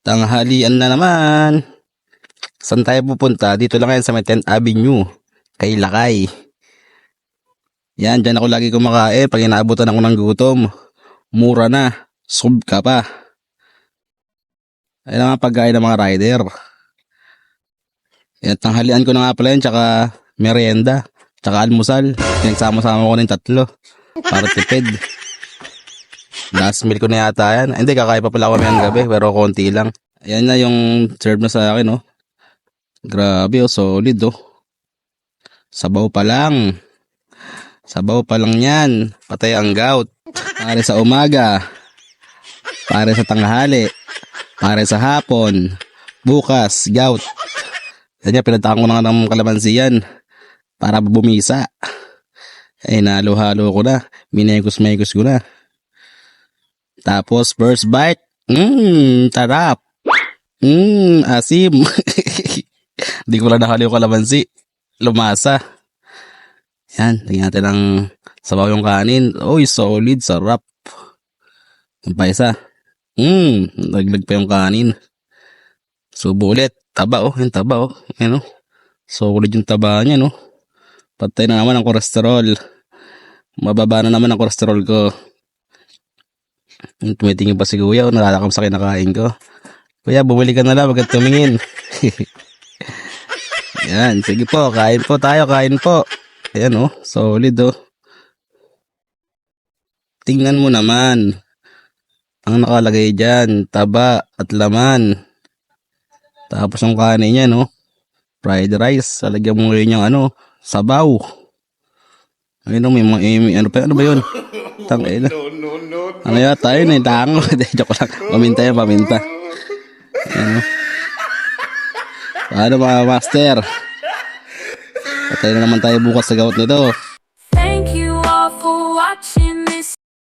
Tanghalian na naman. Saan tayo pupunta? Dito lang yan sa may 10th Avenue. Kay Lakay. Yan, dyan ako lagi kumakain pag inaabutan ako ng gutom. Mura na. Sub ka pa. Ayun ang mga pagkain ng mga rider. Yan, tanghalian ko na nga pala yun, tsaka merienda, tsaka almusal. Pinagsama-sama ko ng tatlo. Para tipid. Last meal ko na yata yan. Hindi, kakain pa pala ako ngayong gabi, pero konti lang. Ayan na yung serve na sa akin, oh. Grabe, oh, solid, oh. Sabaw pa lang. Sabaw pa lang yan. Patay ang gout. Pare sa umaga. Pare sa tanghali. Pare sa hapon. Bukas, gout. Yan nga, pinatakan ko na nga ng kalamansi yan. Para bumisa. Ay, nalo-halo ko na. Minekos-mekos ko na. Tapos, first bite. Tarap. Asim. Hindi ko lang nakali yung kalamansi. Lumasa. Yan, tingnan natin ang sabaw yung kanin. Uy, solid, sarap. Yung pa isa. Naglag pa yung kanin. Subulit. Taba, oh. Yung taba, oh. Yan, oh. Solid yung taba niya, no. Patay na naman ang kolesterol. Mababa na naman ang kolesterol ko. Tumitingin pa si Kuya, oh. Nalalakam sa kinakain ko. Kuya, bumili ka na lang, wag kang tumingin. Yan, sige po, kain po tayo, kain po. Ayan, oh, solid, oh. Tingnan mo naman. Ang nakalagay dyan, taba at laman. Tapos ang kanin niya, no? Fried rice. Lalagyan mo ngayon yung ano, sabaw. Ayun, ano ba yun? Tangina. Ano yata yun, tango. Joke lang. Paminta yan, paminta. Ano? Paano mga master? Patay na naman tayo bukas sa gout nito.